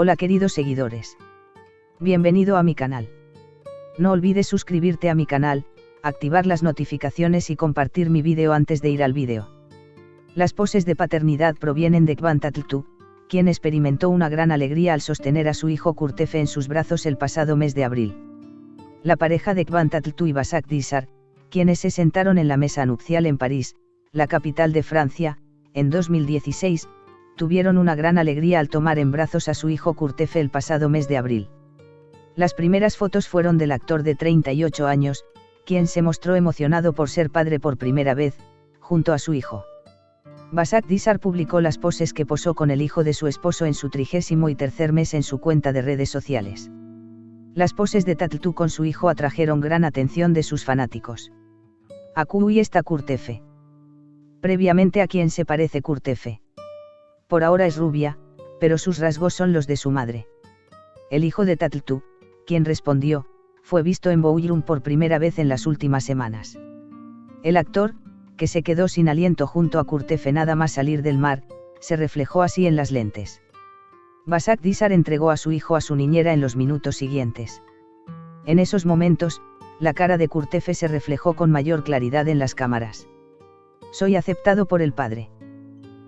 Hola queridos seguidores. Bienvenido a mi canal. No olvides suscribirte a mi canal, activar las notificaciones y compartir mi vídeo antes de ir al vídeo. Las poses de paternidad provienen de Kvantatltu, quien experimentó una gran alegría al sostener a su hijo Kurtefe en sus brazos el pasado mes de abril. La pareja de Kvantatltu y Basak Dissar, quienes se sentaron en la mesa nupcial en París, la capital de Francia, en 2016, tuvieron una gran alegría al tomar en brazos a su hijo Kurtefe el pasado mes de abril. Las primeras fotos fueron del actor de 38 años, quien se mostró emocionado por ser padre por primera vez, junto a su hijo. Basak Dissar publicó las poses que posó con el hijo de su esposo en su 33º mes en su cuenta de redes sociales. Las poses de Tatltu con su hijo atrajeron gran atención de sus fanáticos. Aquí está Kurtefe. Previamente, ¿a quién se parece Kurtefe? Por ahora es rubia, pero sus rasgos son los de su madre. El hijo de Tatltu, quien respondió, fue visto en Bouillon por primera vez en las últimas semanas. El actor, que se quedó sin aliento junto a Kurtefe nada más salir del mar, se reflejó así en las lentes. Basak Dissar entregó a su hijo a su niñera en los minutos siguientes. En esos momentos, la cara de Kurtefe se reflejó con mayor claridad en las cámaras. Soy aceptado por el padre.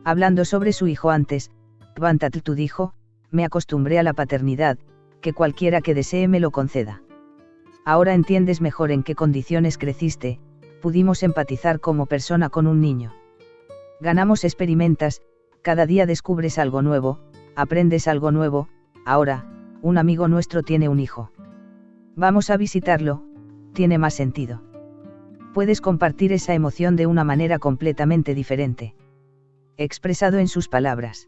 Hablando sobre su hijo antes, Kvantatltu dijo, me acostumbré a la paternidad, que cualquiera que desee me lo conceda. Ahora entiendes mejor en qué condiciones creciste, pudimos empatizar como persona con un niño. Ganamos, experimentas, cada día descubres algo nuevo, aprendes algo nuevo. Ahora, un amigo nuestro tiene un hijo. Vamos a visitarlo, tiene más sentido. Puedes compartir esa emoción de una manera completamente diferente. Expresado en sus palabras.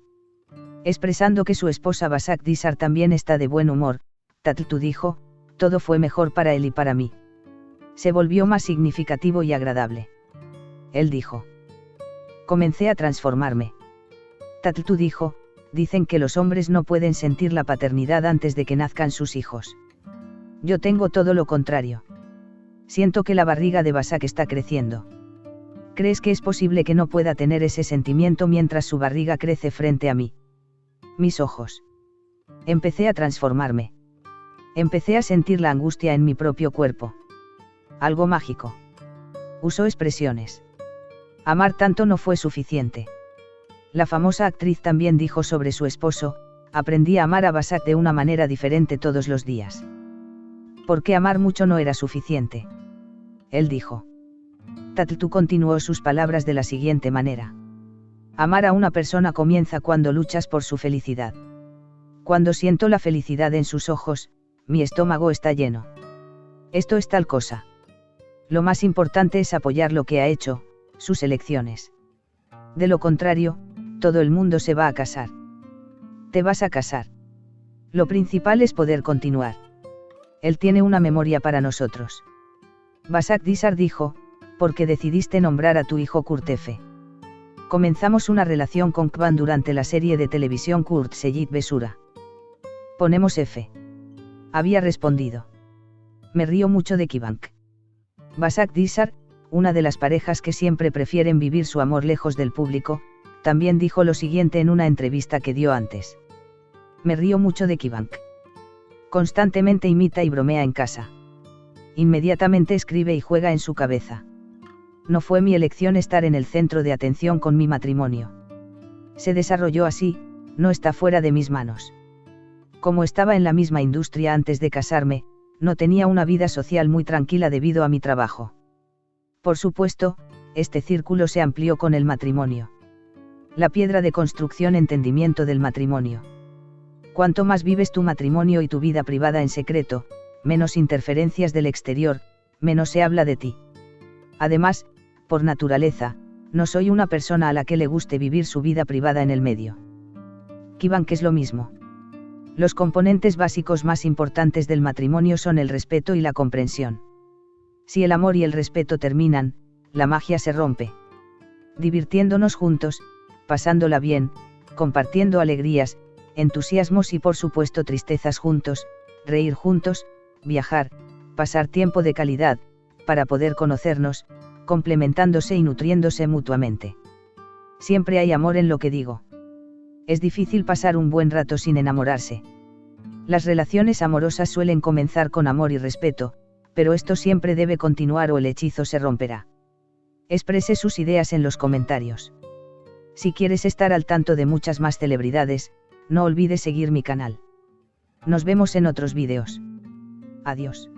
Expresando que su esposa Basak Dissar también está de buen humor, Tatltu dijo, todo fue mejor para él y para mí. Se volvió más significativo y agradable. Él dijo. Comencé a transformarme. Tatltu dijo, dicen que los hombres no pueden sentir la paternidad antes de que nazcan sus hijos. Yo tengo todo lo contrario. Siento que la barriga de Basak está creciendo. ¿Crees que es posible que no pueda tener ese sentimiento mientras su barriga crece frente a mí? Mis ojos. Empecé a transformarme. Empecé a sentir la angustia en mi propio cuerpo. Algo mágico. Usó expresiones. Amar tanto no fue suficiente. La famosa actriz también dijo sobre su esposo, aprendí a amar a Basak de una manera diferente todos los días. Porque amar mucho no era suficiente. Él dijo. Tatltu continuó sus palabras de la siguiente manera. Amar a una persona comienza cuando luchas por su felicidad. Cuando siento la felicidad en sus ojos, mi estómago está lleno. Esto es tal cosa. Lo más importante es apoyar lo que ha hecho, sus elecciones. De lo contrario, todo el mundo se va a casar. Te vas a casar. Lo principal es poder continuar. Él tiene una memoria para nosotros. Basak Dissar dijo, porque decidiste nombrar a tu hijo Kurtefe. Comenzamos una relación con Kvan durante la serie de televisión Kurt Seyit Besura. Ponemos F. Había respondido. Me río mucho de Kivank. Basak Dissar, una de las parejas que siempre prefieren vivir su amor lejos del público, también dijo lo siguiente en una entrevista que dio antes. Me río mucho de Kivank. Constantemente imita y bromea en casa. Inmediatamente escribe y juega en su cabeza. No fue mi elección estar en el centro de atención con mi matrimonio. Se desarrolló así, no está fuera de mis manos. Como estaba en la misma industria antes de casarme, no tenía una vida social muy tranquila debido a mi trabajo. Por supuesto, este círculo se amplió con el matrimonio. La piedra de construcción, entendimiento del matrimonio. Cuanto más vives tu matrimonio y tu vida privada en secreto, menos interferencias del exterior, menos se habla de ti. Además, por naturaleza, no soy una persona a la que le guste vivir su vida privada en el medio. Kivank es lo mismo. Los componentes básicos más importantes del matrimonio son el respeto y la comprensión. Si el amor y el respeto terminan, la magia se rompe. Divirtiéndonos juntos, pasándola bien, compartiendo alegrías, entusiasmos y por supuesto tristezas juntos, reír juntos, viajar, pasar tiempo de calidad, para poder conocernos, complementándose y nutriéndose mutuamente. Siempre hay amor en lo que digo. Es difícil pasar un buen rato sin enamorarse. Las relaciones amorosas suelen comenzar con amor y respeto, pero esto siempre debe continuar o el hechizo se romperá. Exprese sus ideas en los comentarios. Si quieres estar al tanto de muchas más celebridades, no olvides seguir mi canal. Nos vemos en otros vídeos. Adiós.